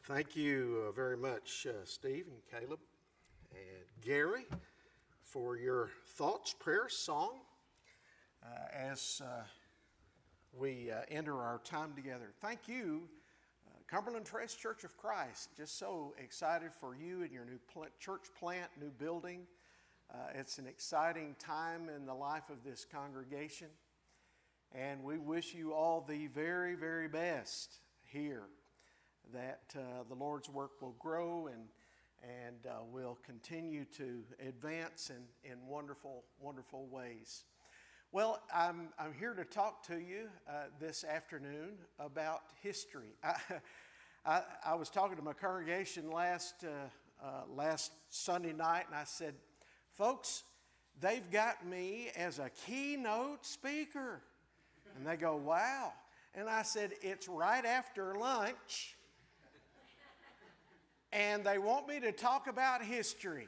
Thank you very much, Steve and Caleb and Gary, for your thoughts, prayers, song as we enter our time together. Thank you, Cumberland Trace Church of Christ. Just so excited for you and your new church plant, new building. It's an exciting time in the life of this congregation, and we wish you all the very, very best here, that the Lord's work will grow and will continue to advance in wonderful, wonderful ways. Well, I'm here to talk to you this afternoon about history. I was talking to my congregation last Sunday night, and I said, folks, they've got me as a keynote speaker. And they go, wow. And I said, it's right after lunch, and they want me to talk about history.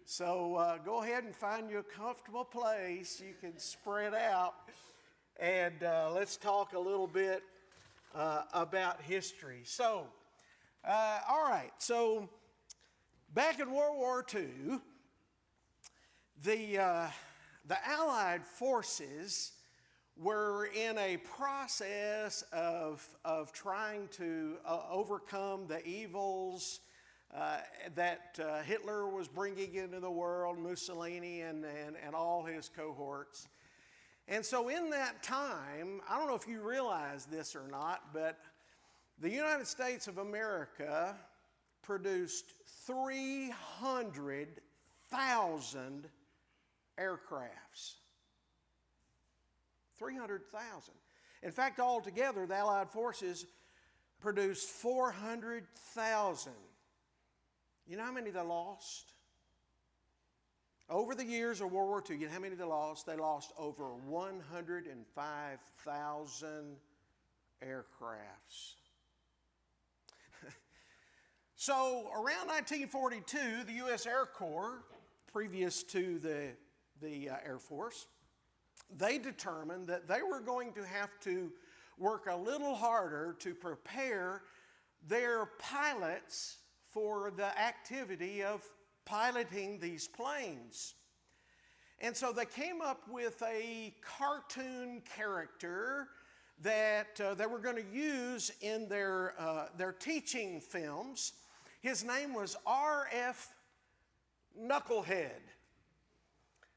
So go ahead and find you a comfortable place. You can spread out, and let's talk a little bit about history. So, all right. So, back in World War II, the Allied forces were in a process of trying to overcome the evils that Hitler was bringing into the world, Mussolini and all his cohorts. And so in that time, I don't know if you realize this or not, but the United States of America produced 300,000 aircrafts. 300,000. In fact, altogether, the Allied forces produced 400,000. You know how many they lost? Over the years of World War II, you know how many they lost? They lost over 105,000 aircrafts. So, around 1942, the U.S. Air Corps, previous to the Air Force, they determined that they were going to have to work a little harder to prepare their pilots for the activity of piloting these planes. And so they came up with a cartoon character that they were going to use in their teaching films. His name was R.F. Knucklehead.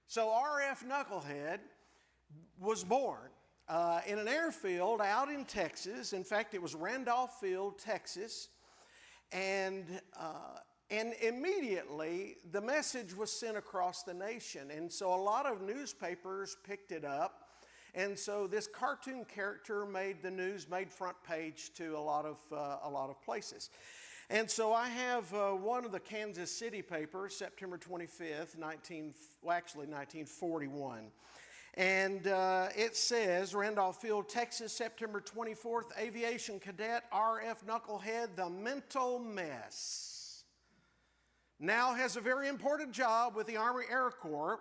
So R.F. Knucklehead was born in an airfield out in Texas. In fact, it was Randolph Field, Texas. And immediately the message was sent across the nation. And so a lot of newspapers picked it up. And so this cartoon character made the news, made front page to a lot of places. And so I have one of the Kansas City papers, September 25th, 1941. And it says, Randolph Field, Texas, September 24th, Aviation Cadet R.F. Knucklehead, the mental mess, now has a very important job with the Army Air Corps.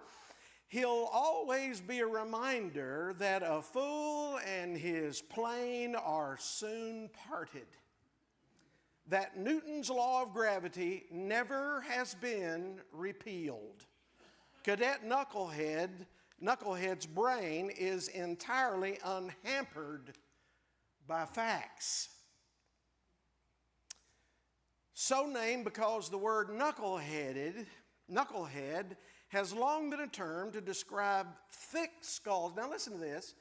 He'll always be a reminder that a fool and his plane are soon parted. That Newton's law of gravity never has been repealed. Cadet Knucklehead's brain is entirely unhampered by facts. So named because the word knucklehead has long been a term to describe thick-skulled, now listen to this,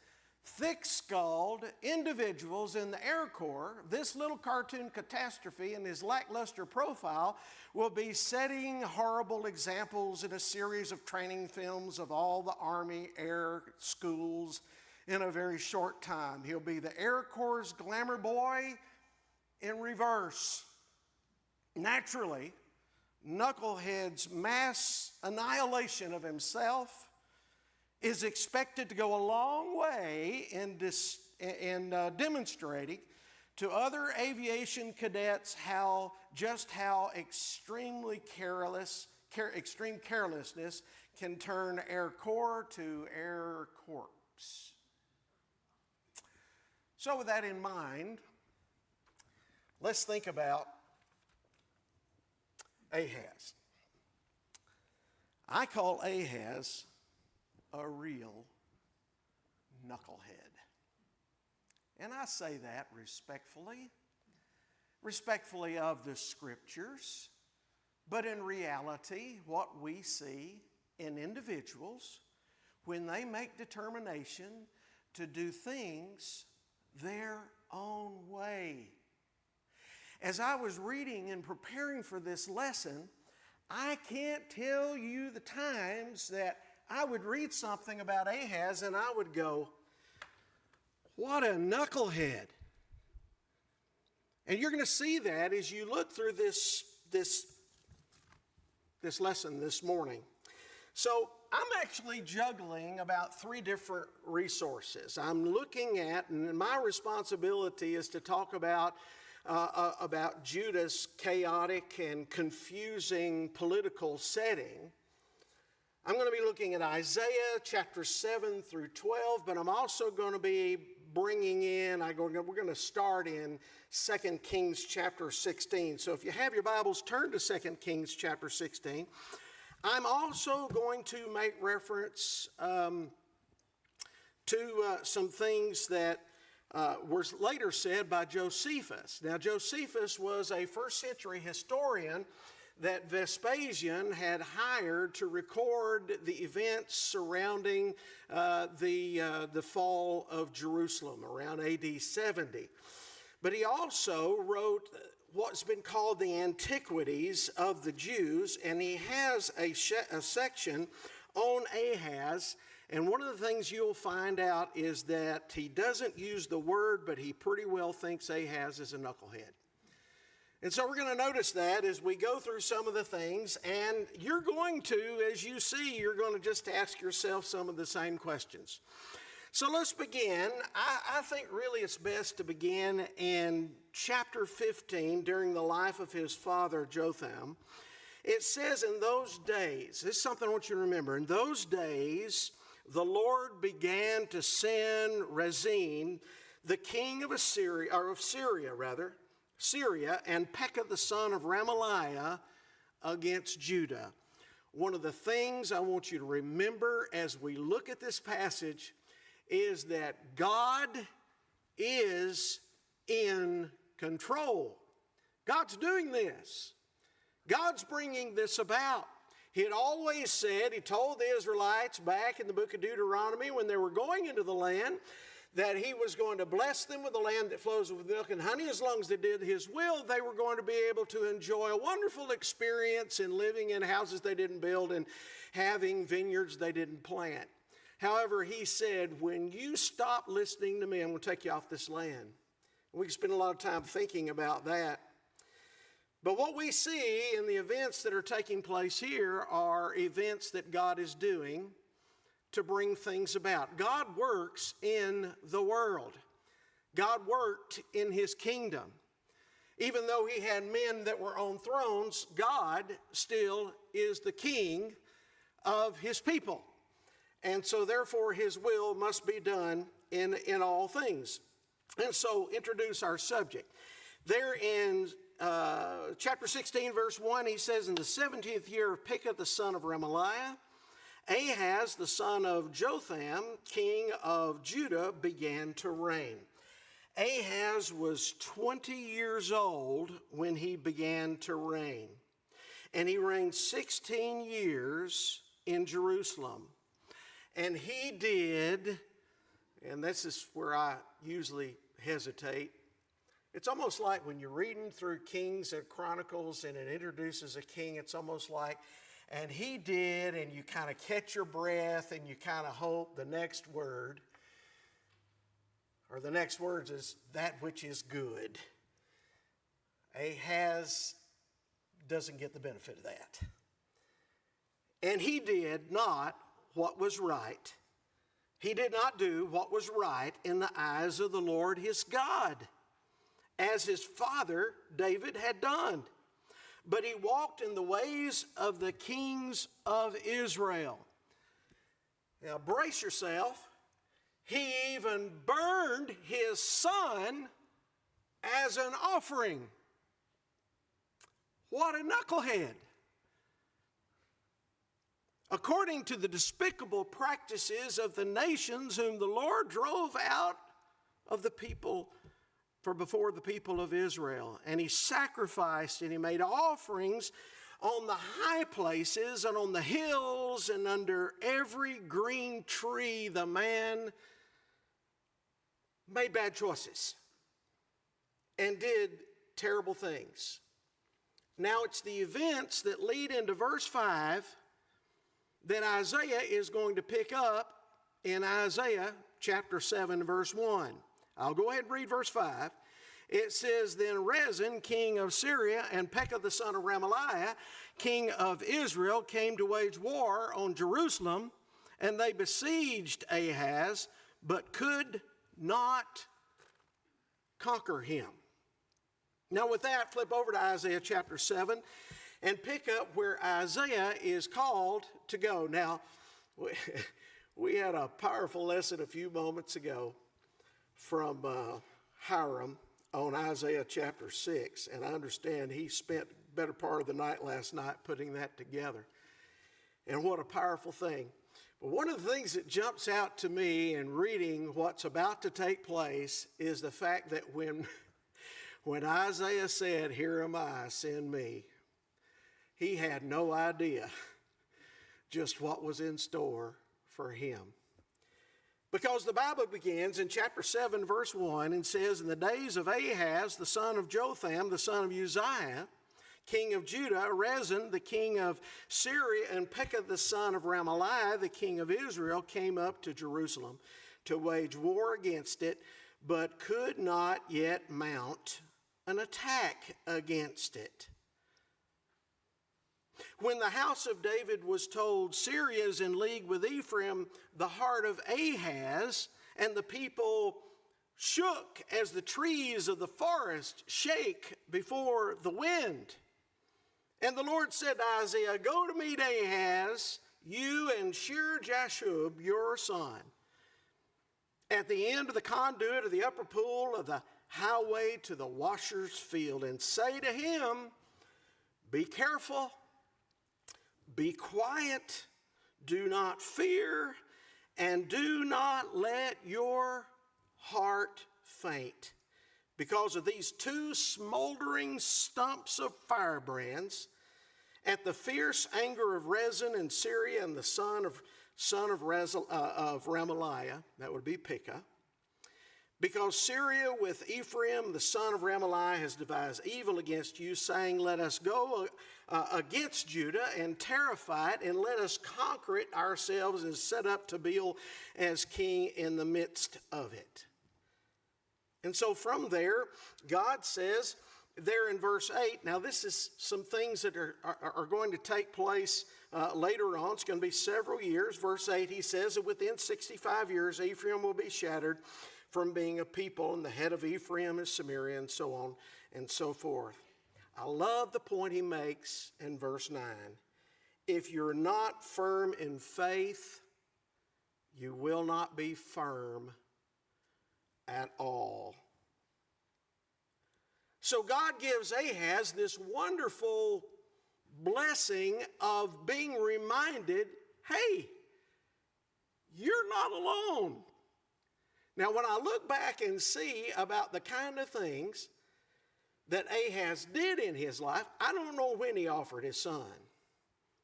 thick-skulled individuals in the Air Corps. This little cartoon catastrophe and his lackluster profile will be setting horrible examples in a series of training films of all the Army Air schools in a very short time. He'll be the Air Corps' glamour boy in reverse. Naturally, Knucklehead's mass annihilation of himself is expected to go a long way in demonstrating to other aviation cadets just how extreme carelessness can turn Air Corps to Air Corpse. So with that in mind, Let's think about Ahaz. I call Ahaz a real knucklehead. And I say that respectfully of the Scriptures, but in reality, what we see in individuals when they make determination to do things their own way. As I was reading and preparing for this lesson, I can't tell you the times that I would read something about Ahaz and I would go, what a knucklehead. And you're going to see that as you look through this lesson this morning. So I'm actually juggling about 3 different resources. I'm looking at, and my responsibility is to talk about Judah's chaotic and confusing political setting. I'm going to be looking at Isaiah chapter 7 through 12, but I'm also going to be bringing in, we're going to start in 2 Kings chapter 16. So if you have your Bibles, turn to 2 Kings chapter 16. I'm also going to make reference to some things that were later said by Josephus. Now, Josephus was a first century historian that Vespasian had hired to record the events surrounding the fall of Jerusalem around AD 70. But he also wrote what's been called the Antiquities of the Jews, and he has a section on Ahaz. And one of the things you'll find out is that he doesn't use the word, but he pretty well thinks Ahaz is a knucklehead. And so we're going to notice that as we go through some of the things, and you're going to, as you see, you're going to just ask yourself some of the same questions. So let's begin. I think really it's best to begin in chapter 15 during the life of his father Jotham. It says in those days, this is something I want you to remember, in those days the Lord began to send Rezin, the king of Syria, and Pekah the son of Remaliah against Judah. One of the things I want you to remember as we look at this passage is that God is in control. God's doing this. God's bringing this about. He had always said, he told the Israelites back in the book of Deuteronomy when they were going into the land, that he was going to bless them with a land that flows with milk and honey. As long as they did his will, they were going to be able to enjoy a wonderful experience in living in houses they didn't build and having vineyards they didn't plant. However, he said, when you stop listening to me, I'm going to take you off this land. We can spend a lot of time thinking about that. But what we see in the events that are taking place here are events that God is doing to bring things about. God works in the world. God worked in his kingdom. Even though he had men that were on thrones, God still is the king of his people. And so therefore his will must be done in all things. And so introduce our subject. There in chapter 16 verse 1, he says, in the 17th year of Pekah the son of Remaliah, Ahaz the son of Jotham, king of Judah, began to reign. Ahaz was 20 years old when he began to reign. And he reigned 16 years in Jerusalem. And he did, and this is where I usually hesitate, it's almost like when you're reading through Kings and Chronicles and it introduces a king, it's almost like, and he did, and you kind of catch your breath and you kind of hope the next word, or the next words is that which is good. Ahaz doesn't get the benefit of that. And he did not what was right. He did not do what was right in the eyes of the Lord his God, as his father David had done. But he walked in the ways of the kings of Israel. Now brace yourself. He even burned his son as an offering. What a knucklehead. According to the despicable practices of the nations whom the Lord drove out of the people before the people of Israel. And he sacrificed and he made offerings on the high places and on the hills and under every green tree. The man made bad choices and did terrible things. Now it's the events that lead into verse 5 that Isaiah is going to pick up in Isaiah chapter 7, verse 1. I'll go ahead and read verse 5. It says, Then Rezin, king of Syria, and Pekah the son of Remaliah, king of Israel, came to wage war on Jerusalem, and they besieged Ahaz, but could not conquer him. Now with that, flip over to Isaiah chapter 7 and pick up where Isaiah is called to go. Now, we had a powerful lesson a few moments ago from Harp on Isaiah chapter 6, and I understand he spent the better part of the night last night putting that together. And what a powerful thing. But one of the things that jumps out to me in reading what's about to take place is the fact that when Isaiah said, Here am I, send me, he had no idea just what was in store for him. Because the Bible begins in chapter 7, verse 1, and says, In the days of Ahaz, the son of Jotham, the son of Uzziah, king of Judah, Rezin, the king of Syria, and Pekah, the son of Remaliah, the king of Israel, came up to Jerusalem to wage war against it, but could not yet mount an attack against it. When the house of David was told, Syria is in league with Ephraim, the heart of Ahaz and the people shook as the trees of the forest shake before the wind. And the Lord said to Isaiah, Go to meet Ahaz, you and Shear-Jashub, your son, at the end of the conduit of the upper pool of the highway to the washer's field, and say to him, Be careful, be quiet, do not fear, and do not let your heart faint because of these two smoldering stumps of firebrands at the fierce anger of Rezin and Syria and the son of Remaliah, that would be Pekah. Because Syria with Ephraim, the son of Remaliah, has devised evil against you, saying, Let us go against Judah and terrify it, and let us conquer it ourselves and set up Tabeel as king in the midst of it. And so from there, God says there in verse 8, now this is some things that are going to take place later on. It's going to be several years. Verse 8, he says that within 65 years, Ephraim will be shattered from being a people, and the head of Ephraim is Samaria, and so on and so forth. I love the point he makes in verse 9. If you're not firm in faith, you will not be firm at all. So God gives Ahaz this wonderful blessing of being reminded, hey, you're not alone. Now, when I look back and see about the kind of things that Ahaz did in his life, I don't know when he offered his son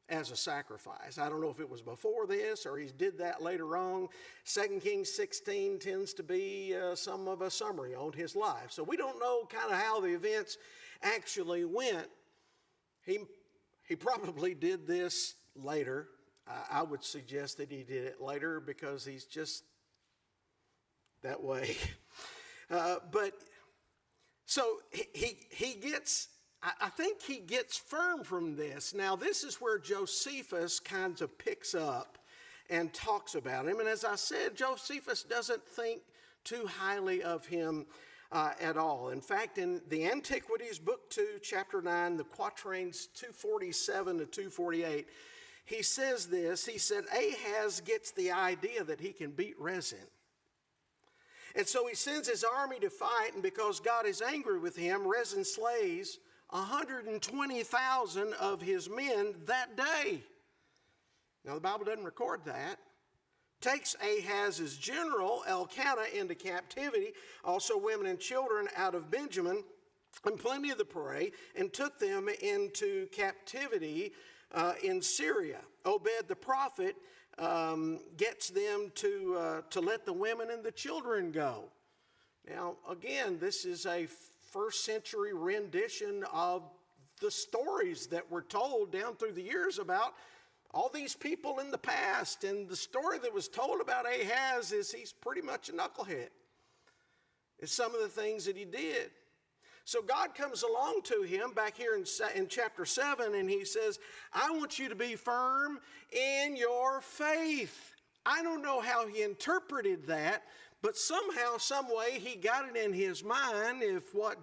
as a sacrifice. I don't know if it was before this or he did that later on. 2 Kings 16 tends to be some of a summary on his life. So we don't know kind of how the events actually went. He probably did this later. I would suggest that he did it later because he's just that way. So he gets, I think he gets firm from this. Now, this is where Josephus kind of picks up and talks about him. And as I said, Josephus doesn't think too highly of him at all. In fact, in the Antiquities, Book 2, Chapter 9, the quatrains 247 to 248, he says this. He said, Ahaz gets the idea that he can beat Rezin. And so he sends his army to fight, and because God is angry with him, Rezin slays 120,000 of his men that day. Now, the Bible doesn't record that. Takes Ahaz's general, Elkanah, into captivity, also women and children out of Benjamin, and plenty of the prey, and took them into captivity in Syria. Obed the prophet gets them to let the women and the children go. Now, again, this is a first century rendition of the stories that were told down through the years about all these people in the past. And the story that was told about Ahaz is he's pretty much a knucklehead. It's some of the things that he did. So God comes along to him back here in chapter 7, and he says, I want you to be firm in your faith. I don't know how he interpreted that, but somehow, some way, he got it in his mind. If what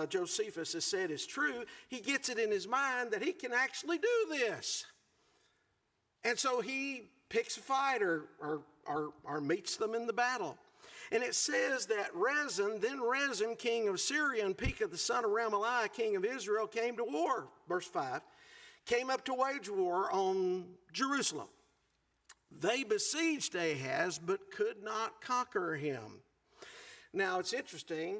Josephus has said is true, he gets it in his mind that he can actually do this. And so he picks a fight or meets them in the battle. And it says that Rezin, king of Syria, and Pekah, the son of Remaliah, king of Israel, came to war. Verse 5, came up to wage war on Jerusalem. They besieged Ahaz, but could not conquer him. Now, it's interesting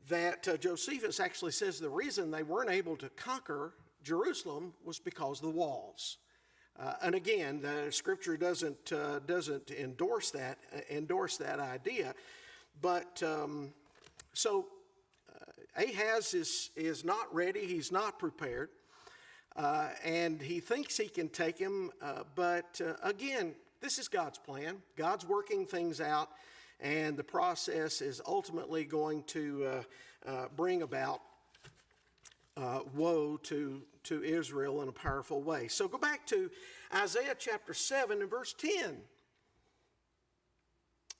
that Josephus actually says the reason they weren't able to conquer Jerusalem was because of the walls. And again, the scripture doesn't endorse that idea. But so Ahaz is not ready. He's not prepared. And he thinks he can take him. But again, this is God's plan. God's working things out. And the process is ultimately going to bring about woe to Israel in a powerful way. So go back to Isaiah chapter 7 and verse 10.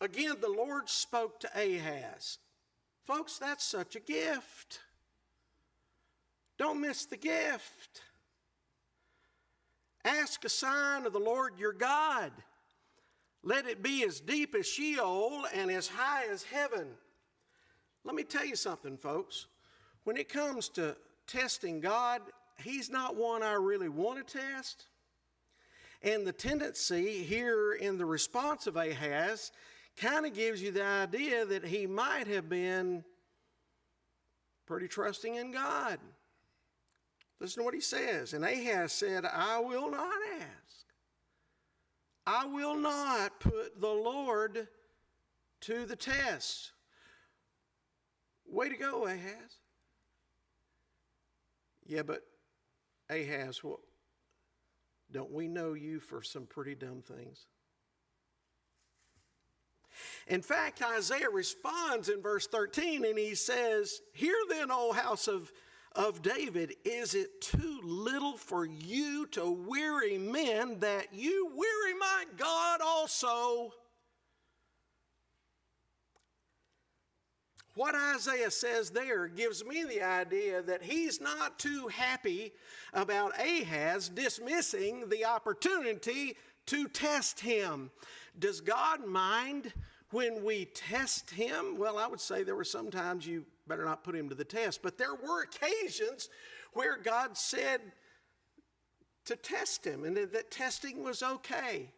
Again, the Lord spoke to Ahaz. Folks, that's such a gift. Don't miss the gift. Ask a sign of the Lord your God. Let it be as deep as Sheol and as high as heaven. Let me tell you something, folks. When it comes to testing God, he's not one I really want to test. And the tendency here in the response of Ahaz kind of gives you the idea that he might have been pretty trusting in God. Listen to what he says. And Ahaz said, I will not ask. I will not put the Lord to the test. Way to go, Ahaz. Yeah, but Ahaz, well, don't we know you for some pretty dumb things? In fact, Isaiah responds in verse 13, and he says, Hear then, O house of David, is it too little for you to weary men that you weary my God also? What Isaiah says there gives me the idea that he's not too happy about Ahaz dismissing the opportunity to test him. Does God mind when we test him? Well, I would say there were some times you better not put him to the test, but there were occasions where God said to test him and that testing was okay.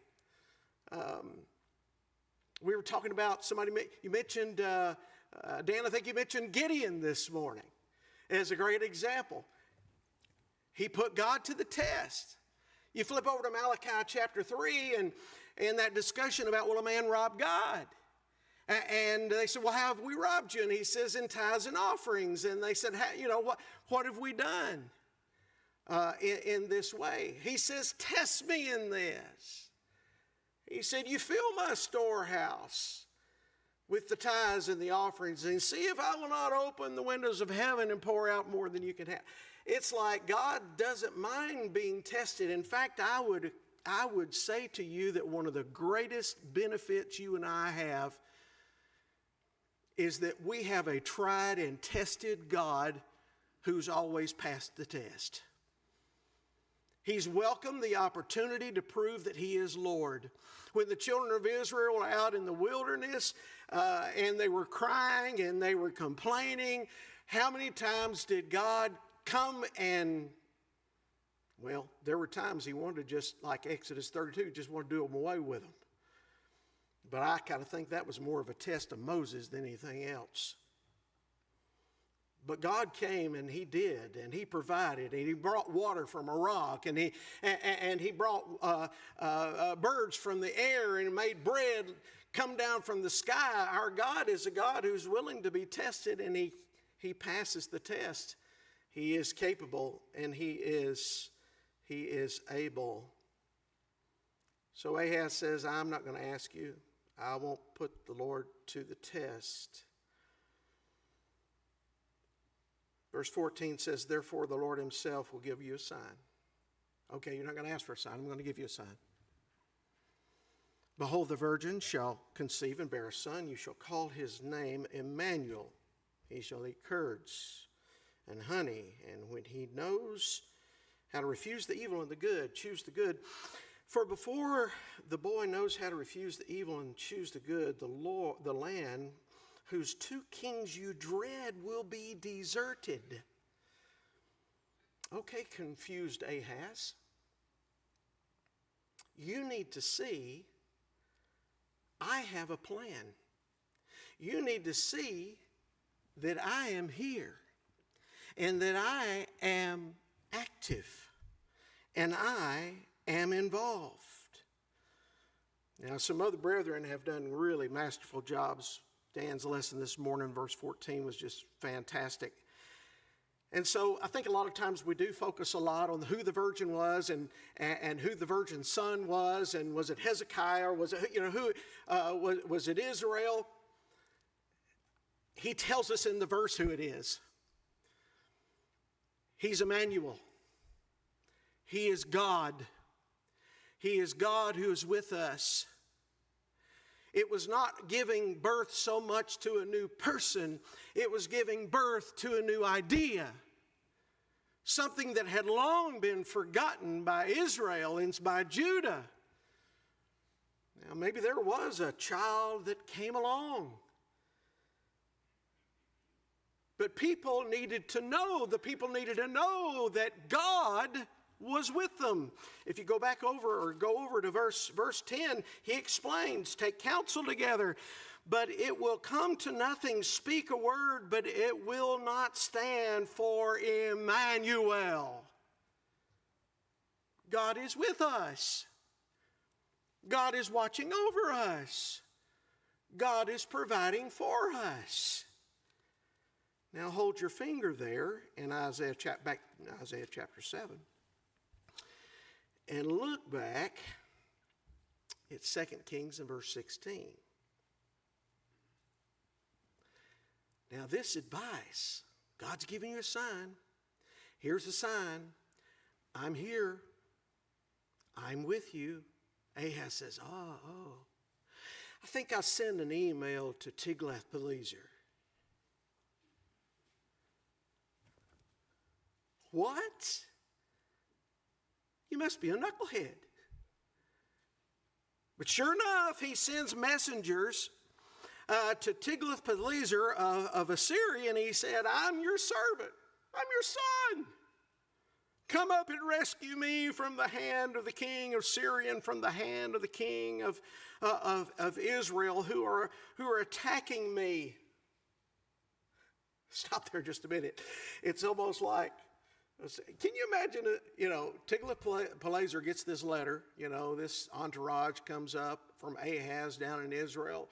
We were talking about somebody, you mentioned, Dan, I think you mentioned Gideon this morning as a great example. He put God to the test. You flip over to Malachi chapter 3 and that discussion about, will a man rob God? And they said, well, how have we robbed you? And he says, in tithes and offerings. And they said, what have we done in this way? He says, test me in this. He said, you fill my storehouse with the tithes and the offerings, and see if I will not open the windows of heaven and pour out more than you can have. It's like God doesn't mind being tested. In fact, I would say to you that one of the greatest benefits you and I have is that we have a tried and tested God who's always passed the test. He's welcomed the opportunity to prove that he is Lord. When the children of Israel were out in the wilderness and they were crying and they were complaining, how many times did God come and, well, there were times he wanted to just, like Exodus 32, just want to do them away with them. But I kind of think that was more of a test of Moses than anything else. But God came and he did, and he provided, and he brought water from a rock, and he brought birds from the air and made bread come down from the sky. Our God is a God who's willing to be tested, and he passes the test. He is capable, and he is able. So Ahaz says, I'm not going to ask you. I won't put the Lord to the test. Verse 14 says, therefore the Lord himself will give you a sign. Okay, you're not going to ask for a sign. I'm going to give you a sign. Behold, the virgin shall conceive and bear a son. You shall call his name Emmanuel. He shall eat curds and honey. And when he knows how to refuse the evil and the good, choose the good. For before the boy knows how to refuse the evil and choose the good, the land whose two kings you dread will be deserted. Okay, confused Ahaz. You need to see I have a plan. You need to see that I am here and that I am active and I am involved. Now, some other brethren have done really masterful jobs. Dan's lesson this morning, verse 14, was just fantastic. And so I think a lot of times we do focus a lot on who the virgin was and who the virgin's son was, and was it Hezekiah or was it was it Israel? He tells us in the verse who it is. He's Emmanuel. He is God. He is God who is with us. It was not giving birth so much to a new person. It was giving birth to a new idea. Something that had long been forgotten by Israel and by Judah. Now, maybe there was a child that came along. But people needed to know, that God was with them. If you go over to verse 10, he explains, take counsel together, but it will come to nothing. Speak a word, but it will not stand, for Emmanuel. God is with us. God is watching over us. God is providing for us. Now hold your finger there in Isaiah chapter 7. And look back at 2 Kings in verse 16. Now this advice, God's giving you a sign. Here's the sign. I'm here. I'm with you. Ahaz says, oh. I think I sent an email to Tiglath-Pileser. What? You must be a knucklehead. But sure enough, he sends messengers to Tiglath-Pileser of Assyria, and he said, I'm your servant. I'm your son. Come up and rescue me from the hand of the king of Syria and from the hand of the king of Israel who are attacking me. Stop there just a minute. It's almost like, can you imagine, Tiglath-Pileser gets this letter, this entourage comes up from Ahaz down in Israel,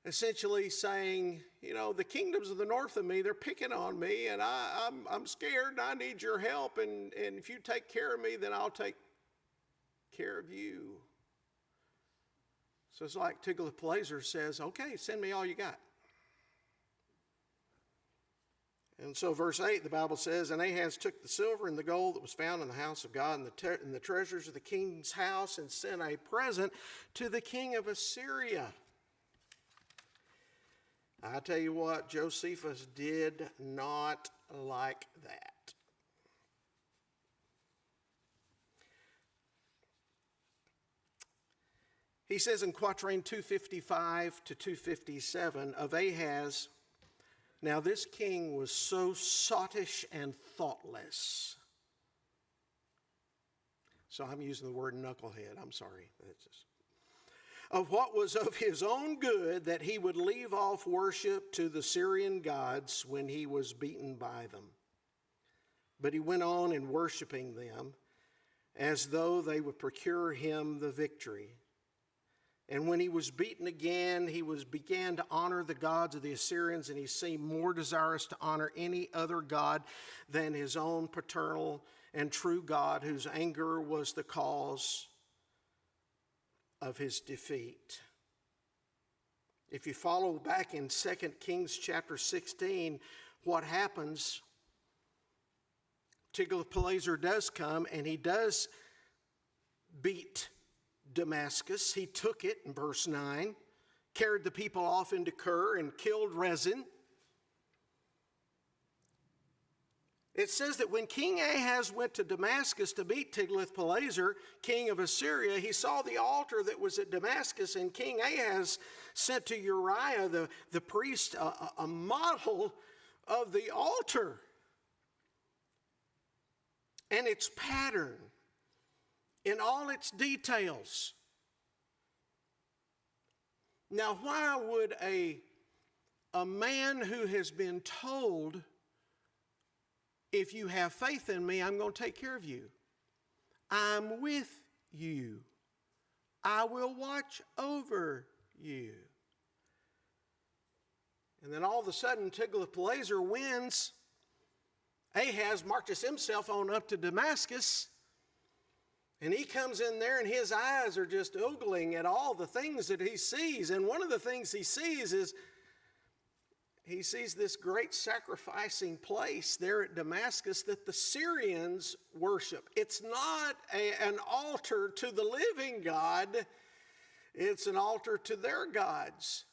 essentially saying, the kingdoms of the north of me, they're picking on me, and I'm scared, and I need your help, and if you take care of me, then I'll take care of you. So it's like Tiglath-Pileser says, okay, send me all you got. And so verse 8, the Bible says, and Ahaz took the silver and the gold that was found in the house of God and the treasures of the king's house and sent a present to the king of Assyria. I tell you what, Josephus did not like that. He says in quatrain 255 to 257 of Ahaz, "Now this king was so sottish and thoughtless." So I'm using the word knucklehead. I'm sorry. "Of what was of his own good, that he would leave off worship to the Syrian gods when he was beaten by them. But he went on in worshiping them as though they would procure him the victory. And when he was beaten again, began to honor the gods of the Assyrians, and he seemed more desirous to honor any other god than his own paternal and true God, whose anger was the cause of his defeat." If you follow back in 2 Kings chapter 16, what happens, Tiglath-Pileser does come and he does beat Damascus. He took it in verse 9, carried the people off into Kir and killed Rezin. It says that when King Ahaz went to Damascus to beat Tiglath-Pileser, king of Assyria, he saw the altar that was at Damascus, and King Ahaz sent to Uriah the priest a model of the altar and its pattern in all its details. Now, why would a man who has been told, "If you have faith in me, I'm going to take care of you. I'm with you. I will watch over you." And then all of a sudden, Tiglath-Pileser wins. Ahaz marches himself on up to Damascus. And he comes in there and his eyes are just ogling at all the things that he sees. And one of the things he sees is he sees this great sacrificing place there at Damascus that the Syrians worship. It's not an altar to the living God. It's an altar to their gods.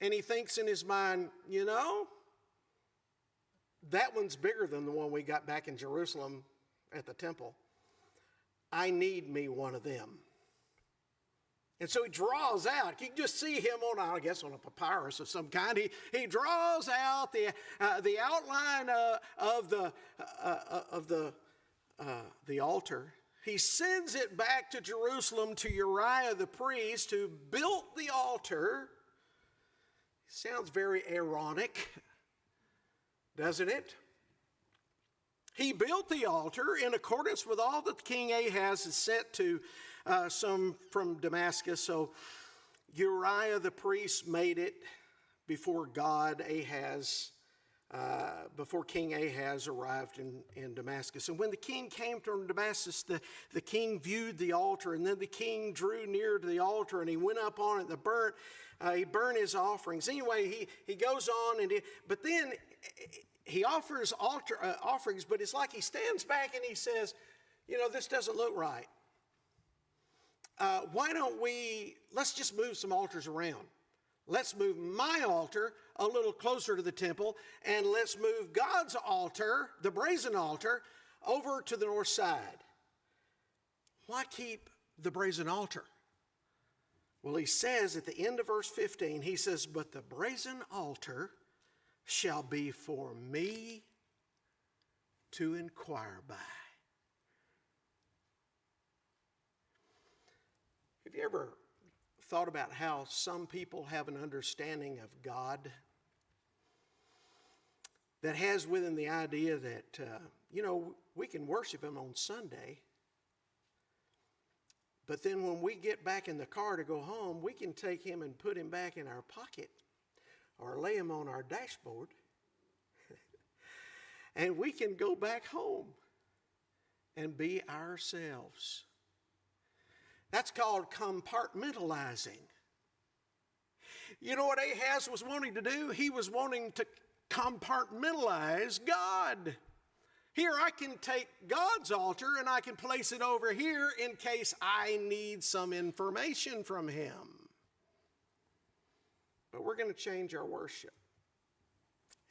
And he thinks in his mind, that one's bigger than the one we got back in Jerusalem at the temple. I need me one of them. And so he draws out. You can just see him on a papyrus of some kind. He draws out the outline of the altar. He sends it back to Jerusalem to Uriah the priest, who built the altar. Sounds very Aaronic, doesn't it? He built the altar in accordance with all that King Ahaz had sent to some from Damascus. So Uriah the priest made it before before King Ahaz arrived in Damascus. And when the king came from Damascus, the king viewed the altar, and then the king drew near to the altar, and he went up on it. He burned his offerings. Anyway, he goes on, but then he offers offerings, but it's like he stands back and he says, this doesn't look right. Let's just move some altars around. Let's move my altar a little closer to the temple, and let's move God's altar, the brazen altar, over to the north side. Why keep the brazen altar? Well, he says at the end of verse 15, he says, "But the brazen altar shall be for me to inquire by." Have you ever thought about how some people have an understanding of God that has within the idea that, we can worship him on Sunday, but then when we get back in the car to go home, we can take him and put him back in our pocket or lay him on our dashboard and we can go back home and be ourselves. That's called compartmentalizing. You know what Ahaz was wanting to do? He was wanting to compartmentalize God. Here I can take God's altar and I can place it over here in case I need some information from him. But we're going to change our worship.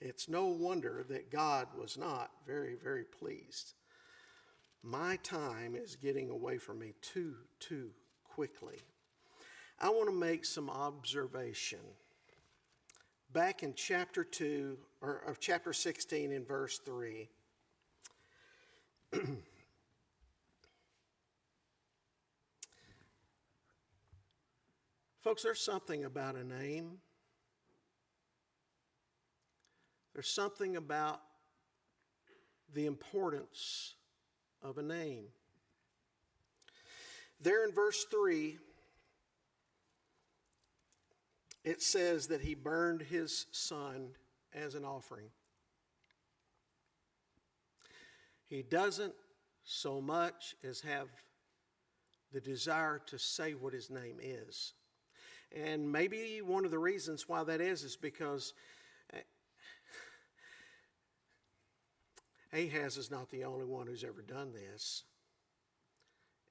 It's no wonder that God was not very, very pleased. my time is getting away from me too quickly. I want to make some observation. Back in chapter 2, or of chapter 16 in verse 3. Folks, there's something about a name. There's something about the importance of a name. There in verse 3, it says that he burned his son as an offering. He doesn't so much as have the desire to say what his name is. And maybe one of the reasons why that is because Ahaz is not the only one who's ever done this,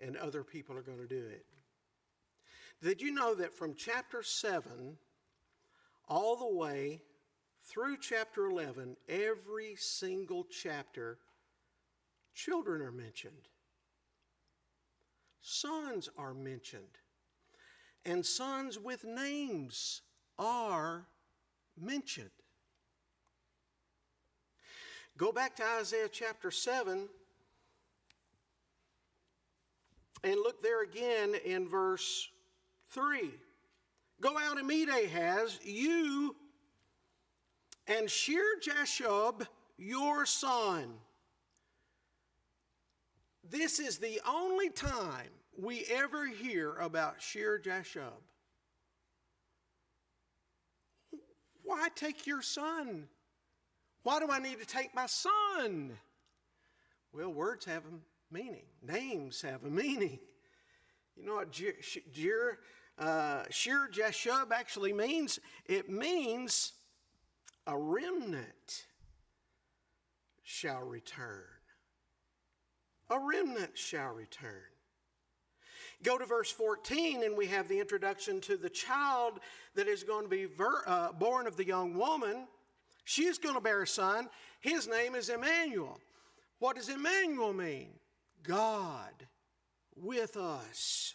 and other people are going to do it. Did you know that from chapter 7 all the way through chapter 11, every single chapter, children are mentioned. Sons are mentioned. And sons with names are mentioned. Go back to Isaiah chapter 7 and look there again in verse 3. Go out and meet Ahaz, you and Shear-Jashub, your son. This is the only time we ever hear about Shear-Jashub. Why take your son? Why do I need to take my son? Well, words have a meaning. Names have a meaning. You know what Shear-Jashub actually means? It means a remnant shall return. A remnant shall return. Go to verse 14 and we have the introduction to the child that is going to be born of the young woman. She's going to bear a son. His name is Emmanuel. What does Emmanuel mean? God with us.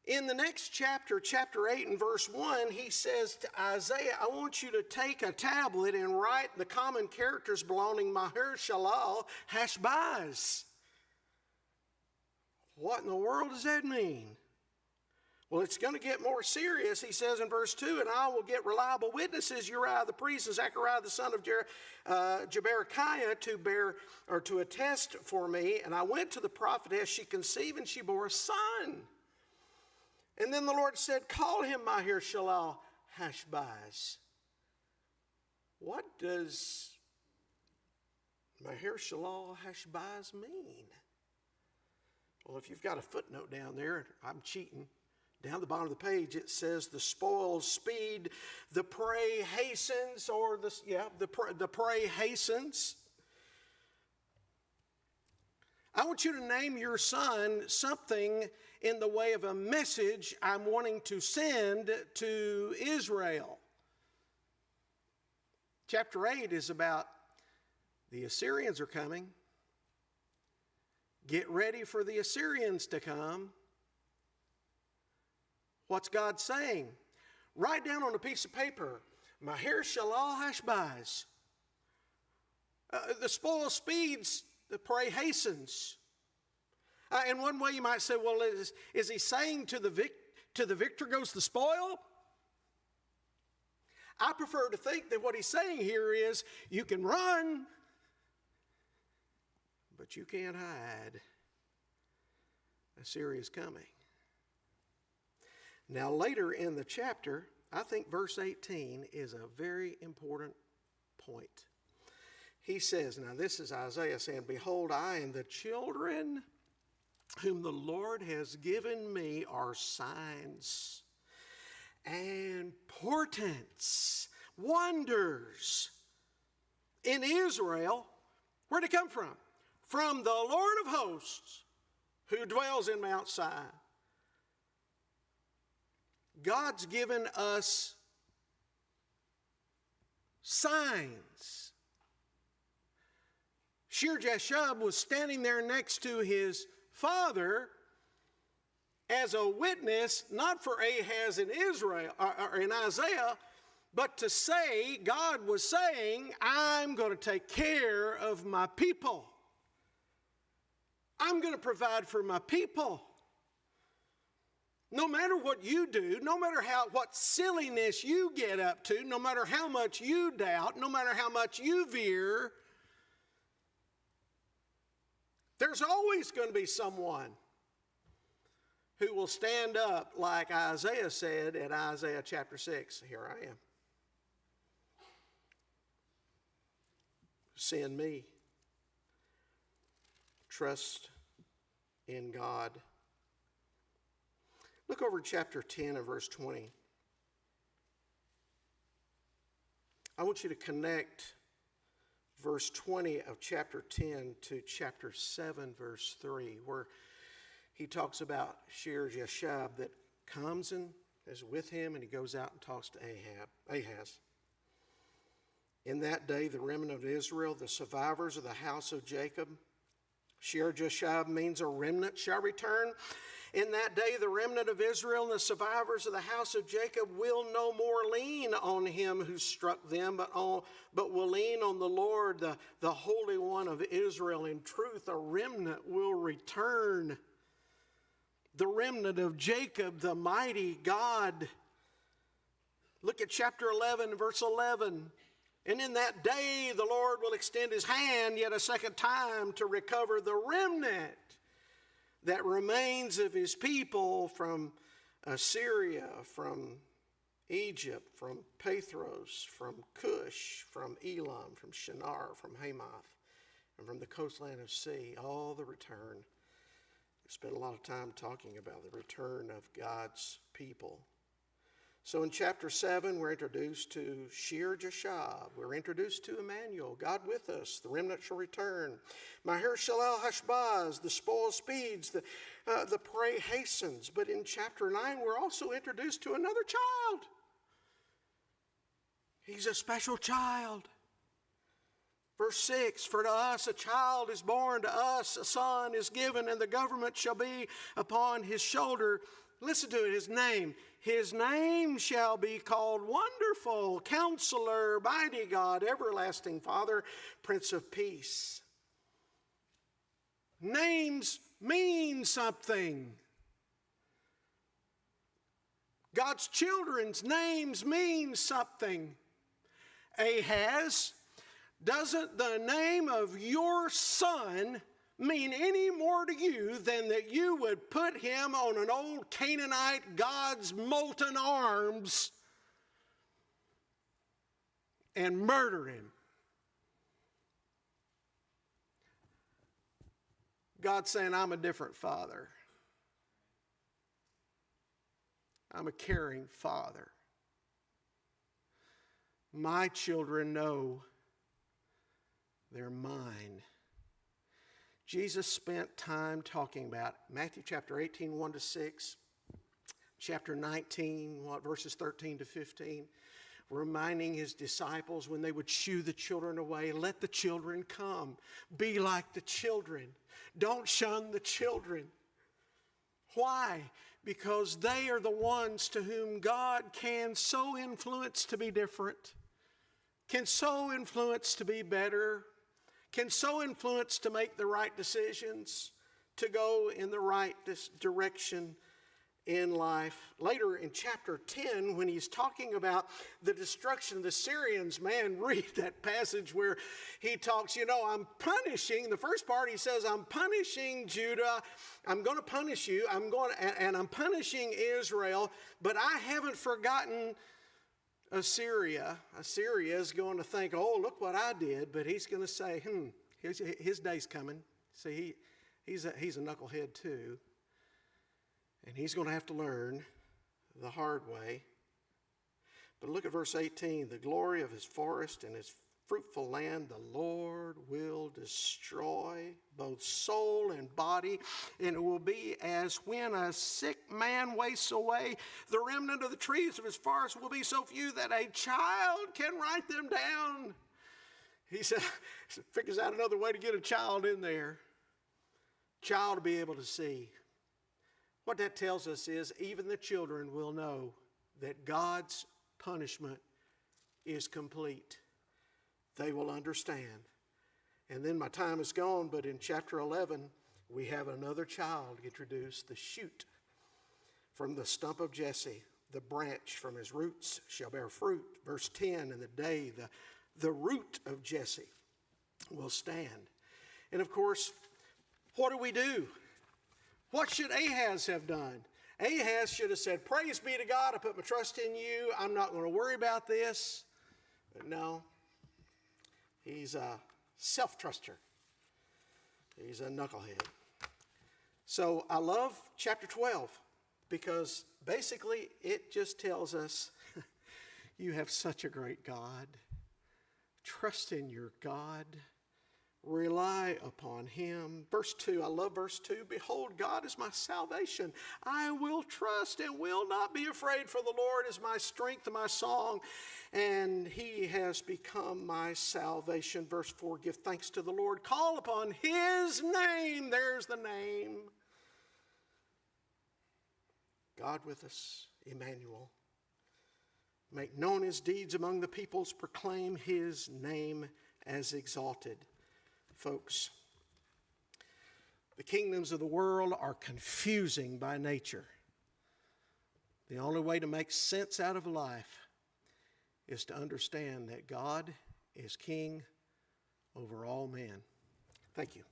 In the next chapter, chapter 8 and verse 1, he says to Isaiah, I want you to take a tablet and write the common characters belonging Maher Shalal Hashbaz. What in the world does that mean? Well, it's going to get more serious. He says in verse 2, and I will get reliable witnesses, Uriah the priest and Zechariah the son of Jeberechiah to attest for me. And I went to the prophetess, she conceived and she bore a son. And then the Lord said, call him Maher Shalal Hashbaz. What does Maher Shalal Hashbaz mean? Well, if you've got a footnote down there, I'm cheating. Down the bottom of the page, it says the spoils speed, the prey hastens, or the prey hastens. I want you to name your son something in the way of a message I'm wanting to send to Israel. Chapter 8 is about the Assyrians are coming. Get ready for the Assyrians to come. What's God saying? Write down on a piece of paper, Maher Shalal Hashbaz. The spoil speeds, the prey hastens. In one way you might say, well, is he saying to the victor goes the spoil? I prefer to think that what he's saying here is you can run, but you can't hide. Assyria's coming. Now later in the chapter, I think verse 18 is a very important point. He says, now this is Isaiah saying, behold, I and the children whom the Lord has given me are signs and portents, wonders in Israel. Where'd it come from? From the Lord of hosts who dwells in Mount Sinai. God's given us signs. Shear-Jashub was standing there next to his father as a witness, not for Ahaz in Israel or in Isaiah, but to say, God was saying, I'm going to take care of my people. I'm going to provide for my people. No matter what you do, no matter what silliness you get up to, no matter how much you doubt, no matter how much you veer, there's always going to be someone who will stand up like Isaiah said in Isaiah chapter 6. Here I am. Send me. Trust in God. Look over chapter 10 and verse 20. I want you to connect verse 20 of chapter 10 to chapter 7, verse 3, where he talks about Shear-Jashub that comes and is with him, and he goes out and talks to Ahaz. In that day, the remnant of Israel, the survivors of the house of Jacob, Shear-Jashub means a remnant shall return. In that day, the remnant of Israel and the survivors of the house of Jacob will no more lean on him who struck them, but will lean on the Lord, the Holy One of Israel. In truth, a remnant will return. The remnant of Jacob, the mighty God. Look at chapter 11, verse 11. And in that day, the Lord will extend his hand yet a second time to recover the remnant that remains of his people from Assyria, from Egypt, from Pathros, from Cush, from Elam, from Shinar, from Hamath, and from the coastland of sea, all the return. We spent a lot of time talking about the return of God's people. So in chapter 7, we're introduced to Shear-Jashub. We're introduced to Emmanuel, God with us. The remnant shall return. Maher Shalal Hashbaz, the spoil speeds, the prey hastens. But in chapter 9, we're also introduced to another child. He's a special child. Verse 6, for to us a child is born, to us a son is given, and the government shall be upon his shoulder. Listen to it, his name. His name shall be called Wonderful, Counselor, Mighty God, Everlasting Father, Prince of Peace. Names mean something. God's children's names mean something. Ahaz, doesn't the name of your son mean any more to you than that you would put him on an old Canaanite god's molten arms and murder him? God's saying, I'm a different father. I'm a caring father. My children know they're mine. Jesus spent time talking about Matthew chapter 18, 1-6, chapter 19, verses 13 to 15, reminding his disciples when they would shoo the children away, let the children come. Be like the children. Don't shun the children. Why? Because they are the ones to whom God can so influence to be different, can so influence to be better, can so influence to make the right decisions, to go in the right direction in life. Later in chapter 10, when he's talking about the destruction of the Syrians, man, read that passage where he talks, I'm punishing, the first part he says, I'm punishing Judah, I'm going to punish you, and I'm punishing Israel, but I haven't forgotten Assyria. Assyria is going to think, oh, look what I did, but he's going to say, his day's coming. See, he's a knucklehead too. And he's going to have to learn the hard way. But look at verse 18. The glory of his forest and his fruitful land, the Lord will destroy both soul and body. And it will be as when a sick man wastes away. The remnant of the trees of his forest will be so few that a child can write them down. He said, figures out another way to get a child in there. Child to be able to see. What that tells us is even the children will know that God's punishment is complete. They will understand. And then my time is gone, but in chapter 11, we have another child introduced, the shoot from the stump of Jesse. The branch from his roots shall bear fruit. Verse 10, in the day the root of Jesse will stand. And of course, what do? What should Ahaz have done? Ahaz should have said, praise be to God, I put my trust in you. I'm not going to worry about this. But no, he's a self-truster. He's a knucklehead. So I love chapter 12 because basically it just tells us you have such a great God. Trust in your God. Rely upon him. Verse 2, I love verse 2. Behold, God is my salvation. I will trust and will not be afraid, for the Lord is my strength and my song, and he has become my salvation. Verse 4, give thanks to the Lord. Call upon his name. There's the name. God with us, Emmanuel. Make known his deeds among the peoples. Proclaim his name as exalted. Folks, the kingdoms of the world are confusing by nature. The only way to make sense out of life is to understand that God is king over all men. Thank you.